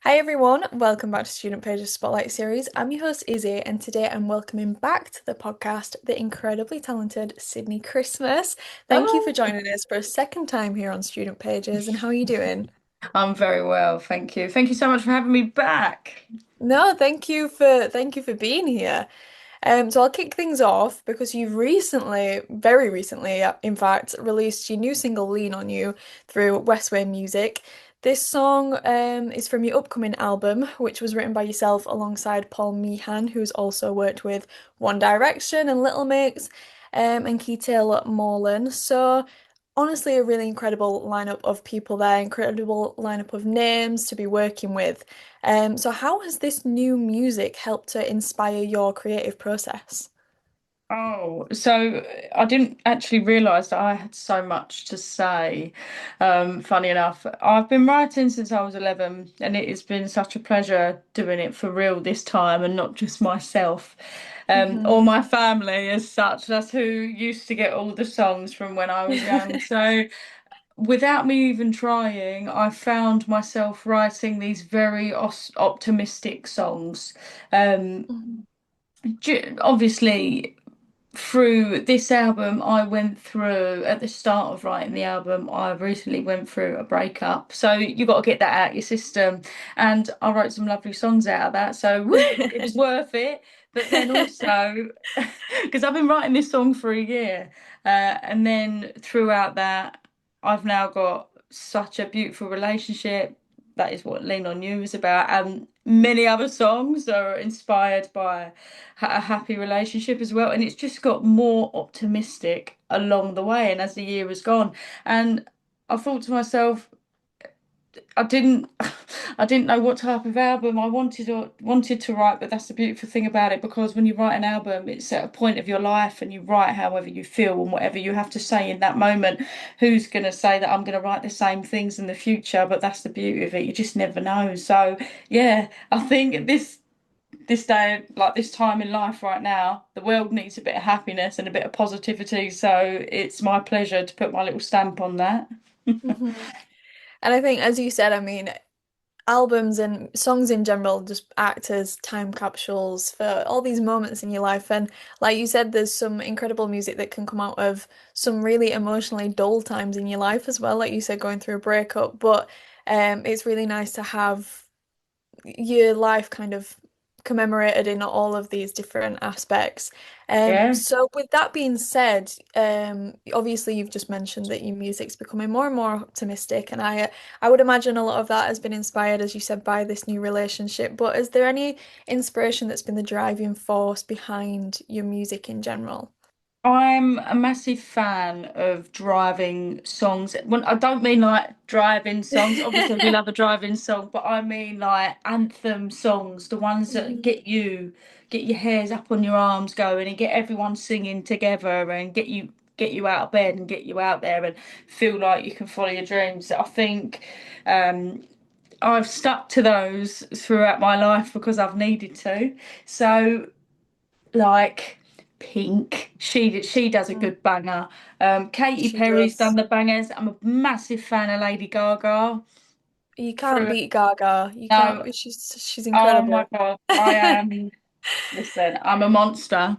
Hi everyone, welcome back to Student Pages Spotlight Series. I'm your host Izzy, and today I'm welcoming back to the podcast the incredibly talented Sydnie Christmas. Thank you for Oh, joining us for a second time here on Student Pages, and how are you doing? I'm very well, thank you. Thank you so much for having me back. No, thank you for being here. So I'll kick things off because you've recently, very recently, in fact, released your new single "Lean on You" through Westway Music. This song is from your upcoming album, which was written by yourself alongside Paul Meehan, who's also worked with One Direction and Little Mix, and Keatal Morlan. So honestly, a really incredible lineup of people there, incredible lineup of names to be working with. So how has this new music helped to inspire your creative process? Oh, so I didn't actually realise that I had so much to say. Funny enough, I've been writing since I was 11, and it has been such a pleasure doing it for real this time and not just myself, Hmm. or my family as such. That's who used to get all the songs from when I was young. So without me even trying, I found myself writing these very optimistic songs. Um, Obviously, through this album, I went through at the start of writing the album, I recently went through a breakup. So you got to get that out your system. And I wrote some lovely songs out of that. So woo, it was worth it. But then also, because I've been writing this song for a year, and then throughout that, I've now got such a beautiful relationship. That is what Lean on You is about. And many other songs are inspired by a happy relationship as well. And it's just got more optimistic along the way. And as the year has gone, and I thought to myself, I didn't I didn't know what type of album I wanted to write, but that's the beautiful thing about it because when you write an album, it's at a point of your life and you write however you feel and whatever you have to say in that moment. Who's gonna say that I'm gonna write the same things in the future? But that's the beauty of it. You just never know. So yeah, I think this day, like this time in life right now, the world needs a bit of happiness and a bit of positivity. So it's my pleasure to put my little stamp on that. Hmm. And I think, as you said, I mean, albums and songs in general just act as time capsules for all these moments in your life. And like you said, there's some incredible music that can come out of some really emotionally dull times in your life as well. Like you said, going through a breakup, but it's really nice to have your life kind of commemorated in all of these different aspects. Yeah. So with that being said, obviously you've just mentioned that your music's becoming more and more optimistic, and I would imagine a lot of that has been inspired, as you said, by this new relationship. But is there any inspiration that's been the driving force behind your music in general? I'm a massive fan of driving songs. When I don't mean like driving songs, obviously we love a driving song, but I mean like anthem songs, the ones that Mhm. get your hairs up on your arms going and get everyone singing together and get you out of bed and get you out there and feel like you can follow your dreams. I think um I've stuck to those throughout my life because I've needed to. So like Pink. She does a Mm. good banger. Katy She Perry's done does. the bangers. I'm a massive fan of Lady Gaga. You can't Through beat Gaga. You no, can't. She's oh my incredible. God, I am. Listen, I'm a monster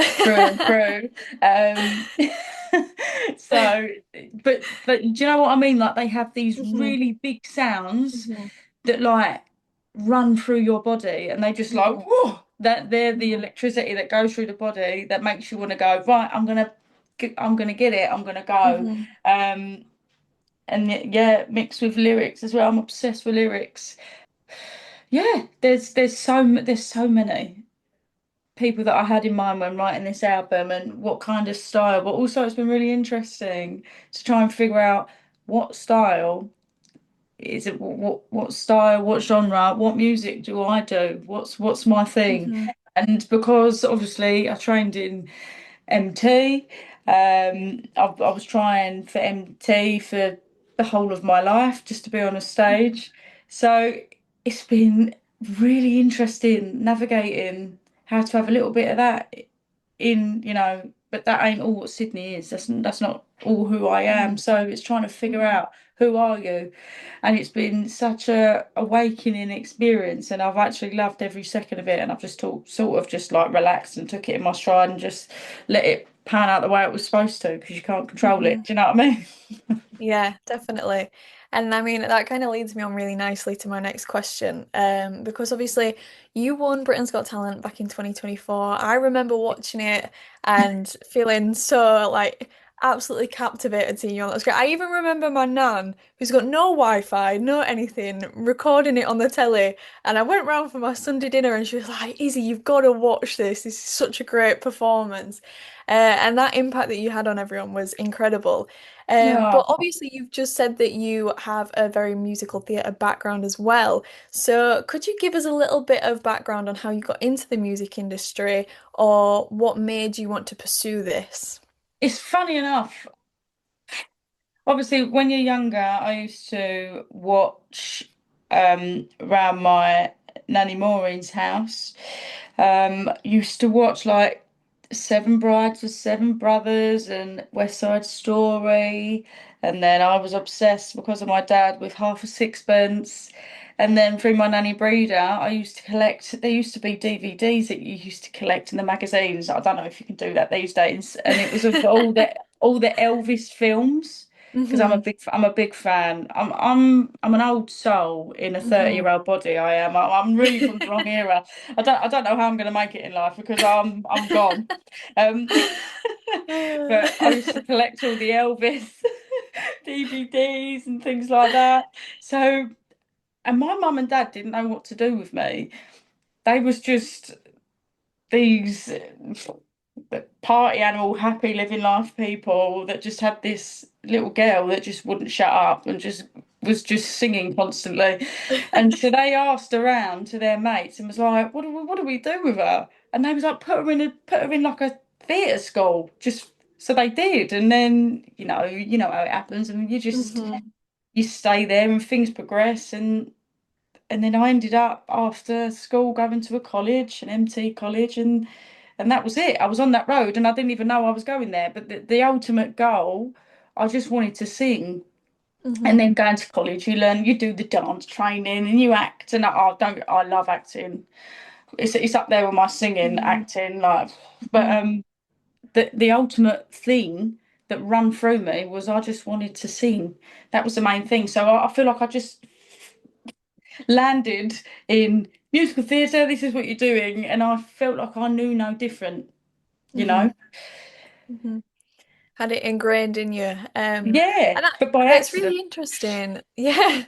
through and through. Um, so, but do you know what I mean? Like they have these Hmm. really big sounds Hmm. that like run through your body and they just like Hmm. whoa, that they're the Hmm. electricity that goes through the body that makes you want to go right. I'm gonna get it. I'm gonna go. Hmm. Um, and yeah, mixed with lyrics as well. I'm obsessed with lyrics. Yeah, there's so many people that I had in mind when writing this album and what kind of style. But also, it's been really interesting to try and figure out what style is it, what style, what genre, what music do I do? What's my thing? Hmm. And because obviously I trained in MT, I was trying for MT for the whole of my life just to be on a stage. So it's been really interesting navigating how to have a little bit of that in, but that ain't all what Sydney is. That's not all who I am. Mhm. So it's trying to figure Mhm. out who are you, and it's been such a awakening experience, and I've actually loved every second of it. And I've just sort of just like relaxed and took it in my stride and just let it pan out the way it was supposed to because you can't control it. Mhm. Do you know what I mean? Yeah, definitely. And I mean, that kind of leads me on really nicely to my next question. Because obviously you won Britain's Got Talent back in 2024. I remember watching it and feeling so like absolutely captivated seeing you on that screen. I even remember my nan, who's got no Wi-Fi, no anything, recording it on the telly. And I went round for my Sunday dinner and she was like, Izzy, you've got to watch this. This is such a great performance. And that impact that you had on everyone was incredible. But No. obviously, you've just said that you have a very musical theatre background as well. So, could you give us a little bit of background on how you got into the music industry or what made you want to pursue this? It's funny enough. Obviously, when you're younger, I used to watch around my nanny Maureen's house. Used to watch like Seven Brides for Seven Brothers and West Side Story, and then I was obsessed because of my dad with Half a Sixpence. And then through my nanny breeder, I used to collect. There used to be DVDs that you used to collect in the magazines. I don't know if you can do that these days. And it was of all the Elvis films because Hmm. I'm a big fan. I'm an old soul in a Hmm. 30-year-old body. I am. I'm really from the wrong era. I don't know how I'm going to make it in life because I'm gone. Um, but I used to collect all the Elvis DVDs and things like that. So, and my mum and dad didn't know what to do with me. They was just these party animal, happy living life people that just had this little girl that just wouldn't shut up and just was just singing constantly. And so they asked around to their mates and was like, "What do we do with her?" And they was like, "Put her in like a theatre school." Just so they did, and then you know how it happens, and Hmm. you stay there and things progress and then I ended up after school going to a college, an MT college, and that was it. I was on that road and I didn't even know I was going there. But the ultimate goal, I just wanted to sing. And Hmm. then going to college, you do the dance training and you act. And I love acting. It's up there with my singing, Hmm. acting, like. But Hmm. the ultimate thing that run through me was I just wanted to sing. That was the main thing. So I feel like I just landed in musical theatre, this is what you're doing. And I felt like I knew no different, you Hmm. know? Hmm. Had it ingrained in you. Yeah, And that, but by that's accident. really interesting. Yeah.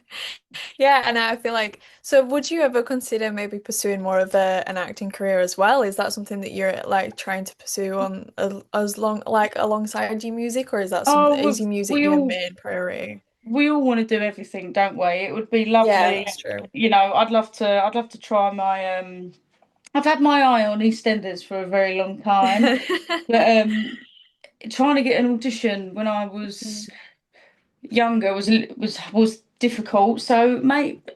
Yeah, and I feel like, so would you ever consider maybe pursuing more of an acting career as well? Is that something that you're like trying to pursue on as long like alongside your music, or is that some Oh, is your music we your all main priority? we all want to do everything, don't we? It would be Yeah, lovely. that's true. I'd love to try my I've had my eye on EastEnders for a very long time. But trying to get an audition when I was younger was difficult. So, mate,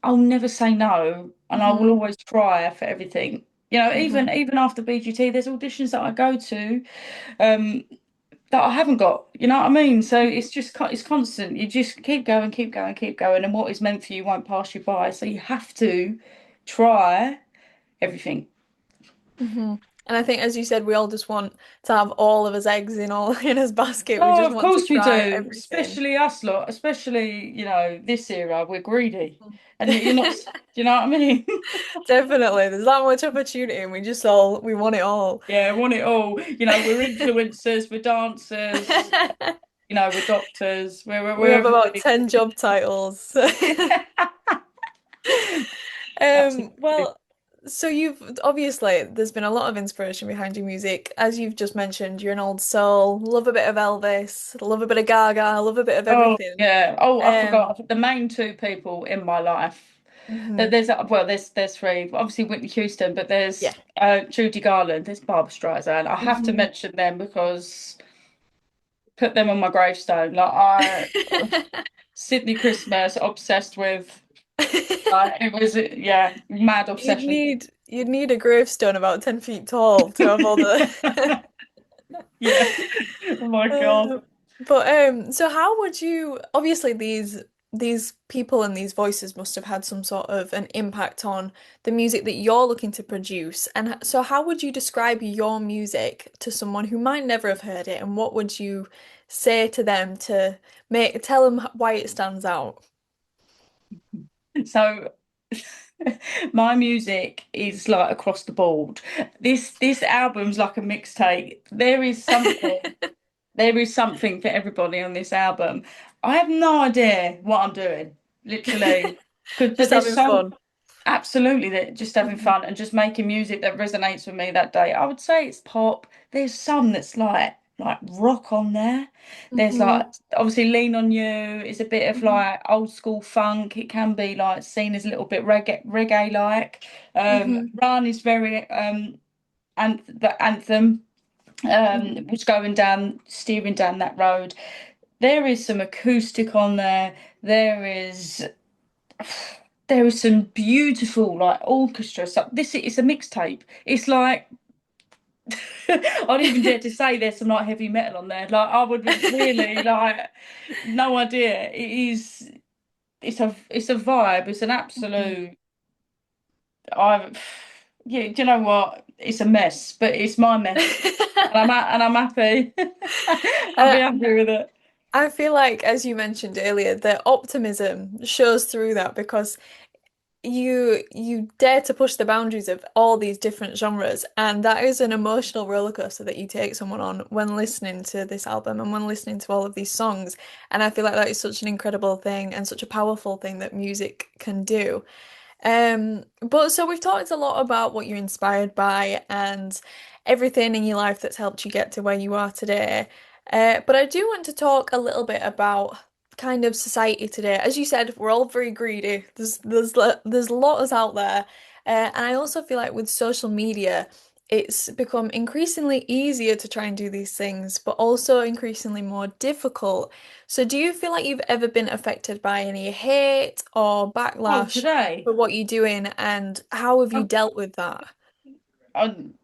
I'll never say no, and I will Hmm. always try for everything. You know, Hmm. even after BGT, there's auditions that I go to um, that I haven't got. You know what I mean? So it's constant. You just keep going, keep going, keep going, and what is meant for you won't pass you by. So you have to try everything. Hmm. And I think, as you said, we all just want to have all of his eggs in all in his basket. We Oh, just of want to course we try do. everything. Especially us lot, especially, this era, we're greedy. And you're not, do you know what I mean? Definitely, there's that much opportunity, and we want it all. Yeah, want it all. We're influencers, we're dancers, we're doctors, We we're have about everybody. 10 job titles. Absolutely. Well, so you've obviously there's been a lot of inspiration behind your music. As you've just mentioned, you're an old soul, love a bit of Elvis, love a bit of Gaga, love a bit of Oh, everything. yeah. Oh, I Um, forgot the main two people in my life. mhm. There's three. Obviously Whitney Houston, but Yeah. there's Judy Garland, there's Barbara Streisand. I have to Mhm. mention them because put them on my gravestone. Like Sydney Christmas, obsessed with. It was mad obsession. You'd need a gravestone about 10 feet tall to have all the Yeah. Oh my God. But so how would you obviously these people and these voices must have had some sort of an impact on the music that you're looking to produce. And so how would you describe your music to someone who might never have heard it, and what would you say to them to make tell them why it stands out? So my music is like across the board. This album's like a mixtape. There is something for everybody on this album. I have no idea what I'm doing, literally, because Just but there's having so fun. absolutely that just having Hmm. fun and just making music that resonates with me that day. I would say it's pop. There's some that's like rock on there. There's Hmm. like obviously Lean on You is a bit of Hmm. like old school funk. It can be like seen as a little bit reggae like. Hmm. Run is very and the anthem Hmm. was going down steering down that road. There is some acoustic on there. There is there is some beautiful like orchestra stuff. This is a mixtape. It's like I'd even dare to say there's some like heavy metal on there. Like I would really like no idea. It is it's a vibe. It's an Hmm. absolute I yeah, do you know what? It's a mess, but it's my mess. And I'm happy. I'll be Uh, happy with it. I feel like, as you mentioned earlier, the optimism shows through that because you dare to push the boundaries of all these different genres, and that is an emotional roller coaster that you take someone on when listening to this album and when listening to all of these songs. And I feel like that is such an incredible thing and such a powerful thing that music can do. But so we've talked a lot about what you're inspired by and everything in your life that's helped you get to where you are today. But I do want to talk a little bit about kind of society today. As you said, we're all very greedy. There's lots out there. And I also feel like with social media, it's become increasingly easier to try and do these things, but also increasingly more difficult. So do you feel like you've ever been affected by any hate or Oh, backlash today. for what you're doing, and how have you Oh, dealt with that?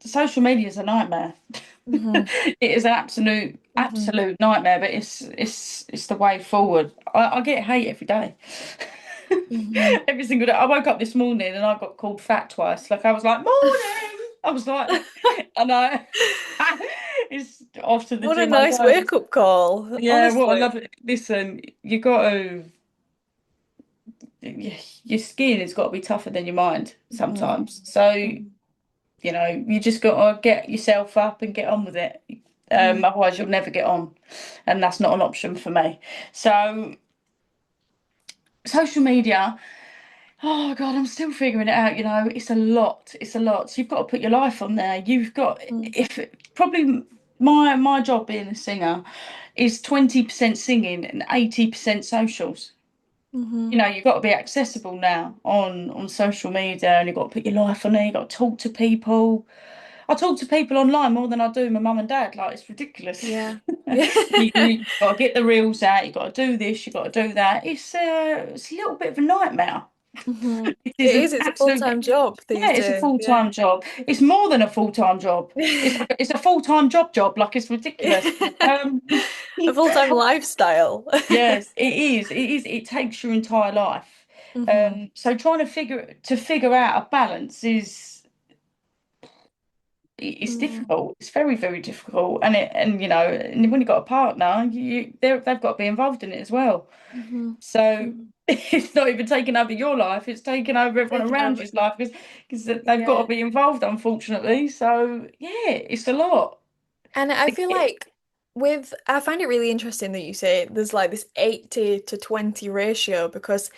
social media is a nightmare. Hmm. It is an Hmm. absolute nightmare, but it's the way forward. I get hate every day. Hmm. Every single day. I woke up this morning and I got called fat twice. Like I was like, morning. I was like, and I it's off to the What a gym. I nice go, wake-up call, yeah, what I honestly. love it. Listen, you got to your skin has got to be tougher than your mind Hmm. sometimes. So Hmm. you just got to get yourself up and get on with it. Hmm. Otherwise, you'll never get on, and that's not an option for me. So, social media, oh God, I'm still figuring it out. It's a lot. It's a lot. So you've got to put your life on there. You've got Hmm. if probably my job being a singer is 20% singing and 80% socials. Hmm. You've got to be accessible now on social media, and you've got to put your life on there. You've got to talk to people. I talk to people online more than I do my mum and dad. Like it's ridiculous. Yeah. Yeah. You got to get the reels out. You got to do this. You got to do that. It's a little bit of a nightmare. Hmm. It It is an is, it's a absolute. full-time job Yeah, these it's a days. Yeah. full-time job. It's more than a full-time job. It's a full-time job. Like it's ridiculous. Um, A full-time lifestyle. yes, it is. It is. It takes your entire life. Hmm. So trying to figure out a balance is it's Hmm. difficult. It's very, very difficult. And when you've got a partner, they've got to be involved in it as well. Hmm. So it's not even taking over your life, it's taking over everyone Taking around over. you's life because they've got to Yeah. be involved, unfortunately. So yeah, it's a lot. And I feel like I find it really interesting that you say there's like this 80 to 20 ratio because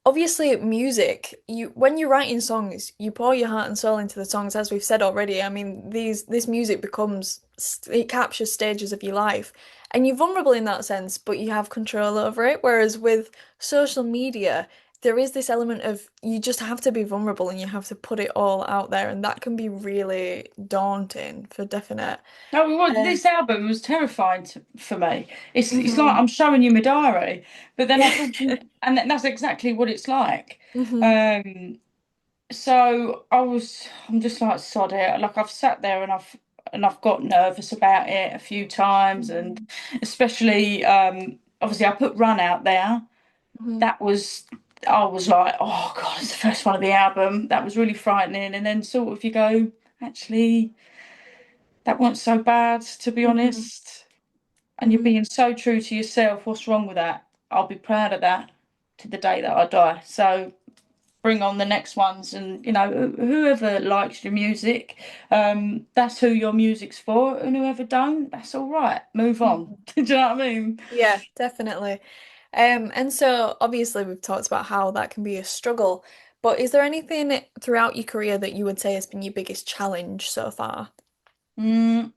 obviously music, when you're writing songs, you pour your heart and soul into the songs, as we've said already. I mean, this music it captures stages of your life. And you're vulnerable in that sense, but you have control over it. Whereas with social media, there is this element of you just have to be vulnerable and you have to put it all out there, and that can be really daunting for definite. No, well, Um, this album was terrifying for me. It's like mhm. I'm showing you my diary, but then I thought, and that's exactly what it's like. Hmm. Um, so I'm just like sod it. Like I've sat there and I've got nervous about it a few times, and Mhm. especially obviously I put Run out there. Mhm. That was I was like, oh God, it's the first one of the album. That was really frightening. And then sort of you go, actually, that wasn't so bad, to be Mhm. honest. And you're Mhm. being so true to yourself. What's wrong with that? I'll be proud of that to the day that I die. So bring on the next ones, and whoever likes your music, that's who your music's for, and whoever don't, that's all right, move on. Mhm. Do you know what I mean? Yeah, definitely. And so obviously we've talked about how that can be a struggle, but is there anything throughout your career that you would say has been your biggest challenge so far? Mm,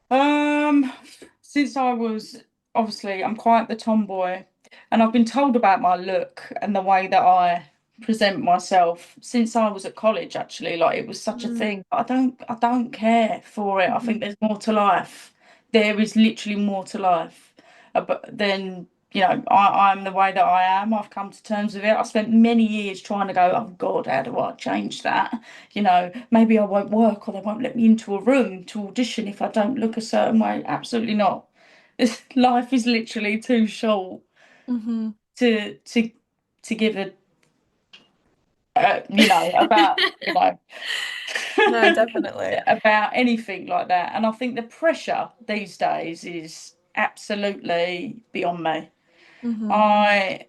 Um, since I was obviously I'm quite the tomboy, and I've been told about my look and the way that I present myself since I was at college actually. Like it was such a Mm. thing. I don't care for it. I think Mhm. there's more to life. There is literally more to life. But then, I'm the way that I am. I've come to terms with it. I spent many years trying to go, oh God, how do I change that? Maybe I won't work or they won't let me into a room to audition if I don't look a certain way. Absolutely not. Life is literally too short Mhm. to give about No, definitely. about anything like that. And I think the pressure these days is absolutely beyond me. Hmm. I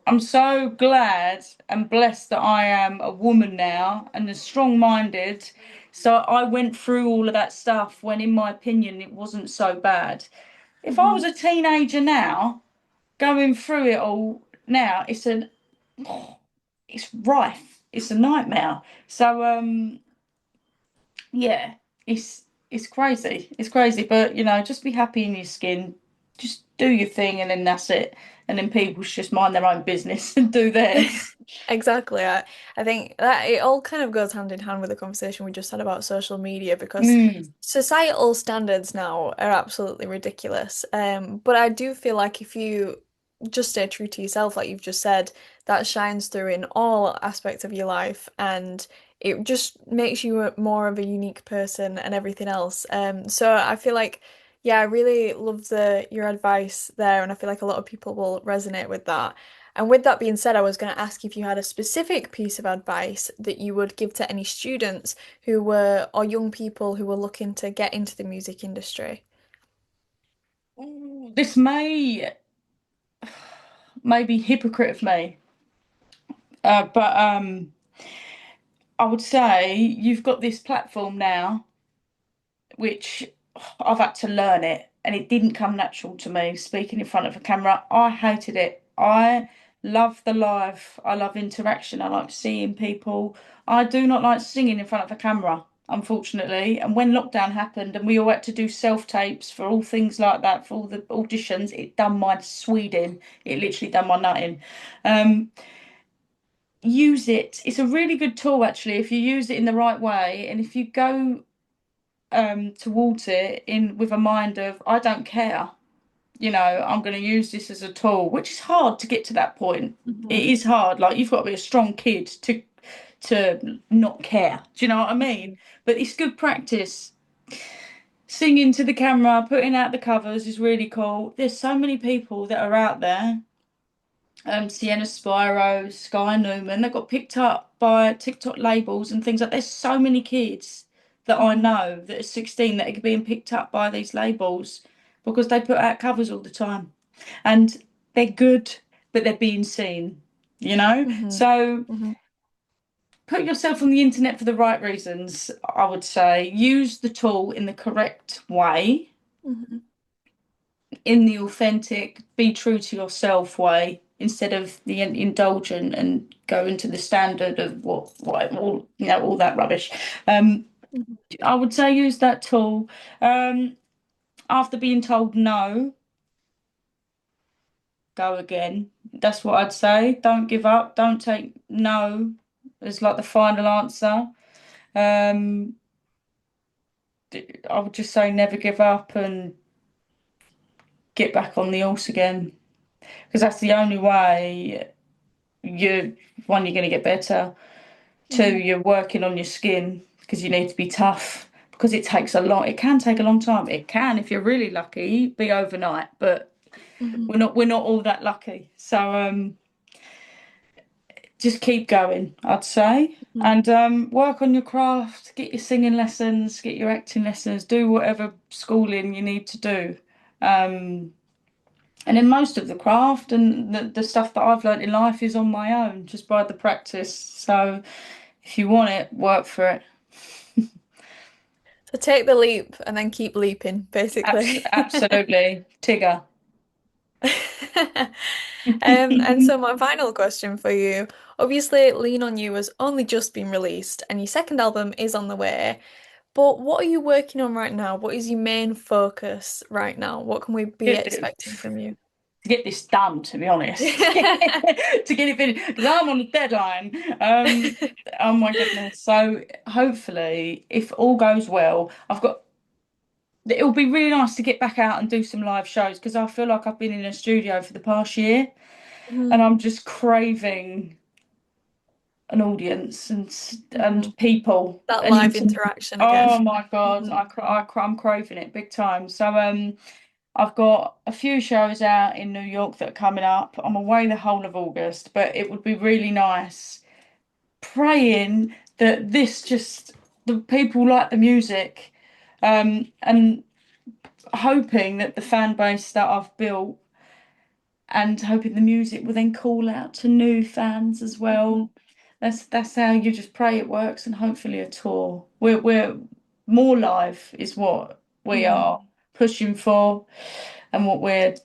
I'm so glad and blessed that I am a woman now and strong-minded. So I went through all of that stuff when, in my opinion, it wasn't so bad. If I Hmm. was a teenager now, going through it all now, it's rife. It's a nightmare. So yeah, it's crazy. It's crazy, but just be happy in your skin. Just do your thing, and then that's it. And then people should just mind their own business and do theirs. Exactly. I think that it all kind of goes hand in hand with the conversation we just had about social media because Mm. societal standards now are absolutely ridiculous. But I do feel like if you just stay true to yourself, like you've just said, that shines through in all aspects of your life and it just makes you more of a unique person and everything else. So I feel like, yeah, I really love the your advice there, and I feel like a lot of people will resonate with that. And with that being said, I was going to ask if you had a specific piece of advice that you would give to any students who were, or young people who were looking to get into the music industry. Ooh, this may be hypocrite of me, but I would say you've got this platform now which I've had to learn it, and it didn't come natural to me speaking in front of a camera. I hated it. I love the live. I love interaction. I like seeing people. I do not like singing in front of a camera, unfortunately. And when lockdown happened and we all had to do self-tapes for all things like that, for all the auditions, it done my Sweden. It literally done my nutting. Um, Use it. It's a really good tool actually if you use it in the right way, and if you go towards it in with a mind of I don't care, I'm going to use this as a tool, which is hard to get to that point. It Hmm. is hard. Like you've got to be a strong kid to not care. Do you know what I mean? But it's good practice. Singing to the camera, putting out the covers is really cool. There's so many people that are out there, Sienna Spyro, Sky Newman, they got picked up by TikTok labels and things like. There's so many kids that I Hmm. know that are 16 that are being picked up by these labels because they put out covers all the time, and they're good, but they're being seen. Hmm. So Hmm. put yourself on the internet for the right reasons. I would say use the tool in the correct way, Hmm. in the authentic, be true to yourself way instead of the indulgent and go into the standard of what all that rubbish. Um, Hmm. I would say use that tool. Um, After being told no, go again. That's what I'd say. Don't give up. Don't take no as like the final answer. Um, I would just say never give up and get back on the horse again because that's the only way you one, you're going to get better. Two, Hmm. you're working on your skin. because you need to be tough because it can take a long time. It can, if you're really lucky, be overnight, but Mhm. we're not all that lucky. So just keep going, I'd say. Mhm. And work on your craft, get your singing lessons, get your acting lessons, do whatever schooling you need to do. Um, and then most of the craft and the stuff that I've learnt in life is on my own, just by the practice. So if you want it, work for it. So take the leap and then keep leaping, basically. Absolutely. Tigger. And so my final question for you, obviously Lean on You has only just been released and your second album is on the way, but what are you working on right now? What is your main focus right now? What can we be Get expecting from you? to get this done, to be honest, to get it finished because I'm on a deadline. Oh my goodness. So hopefully, if all goes well, it'll be really nice to get back out and do some live shows because I feel like I've been in a studio for the past year and Mhm, I'm just craving an audience mhm. and people That and live interaction oh again. my God, Mhm, I'm craving it big time. So I've got a few shows out in New York that are coming up. I'm away the whole of August, but it would be really nice praying that the people like the music, and hoping that the fan base that I've built and hoping the music will then call out to new fans as mhm, well. That's how you just pray it works and hopefully a tour. We're more live is what we mhm, are pushing for and what we're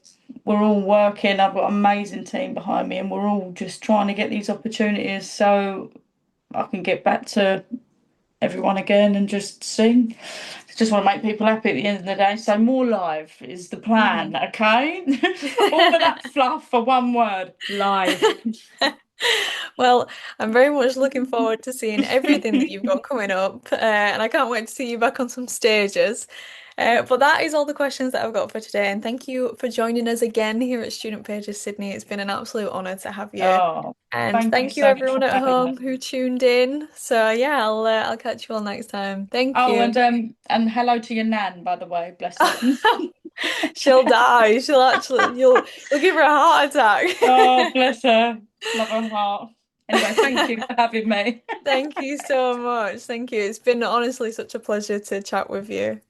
all working. I've got an amazing team behind me and we're all just trying to get these opportunities so I can get back to everyone again and just sing. Just want to make people happy at the end of the day. So more live is the plan, mhm. okay? All of that fluff for one word, live. Well, I'm very much looking forward to seeing everything that you've got coming up, and I can't wait to see you back on some stages. But that is all the questions that I've got for today, and thank you for joining us again here at Student Pages Sydney. It's been an absolute honour to have you, Oh, and thank you thank you so much for everyone at having me. home who tuned in. So yeah, I'll catch you all next time. Thank Oh, you. and hello to your nan, by the way, bless her. She'll die. She'll actually, you'll give her a heart attack. Oh, bless her. Love her heart. Anyway, thank you for having me. Thank you so much. Thank you. It's been honestly such a pleasure to chat with you.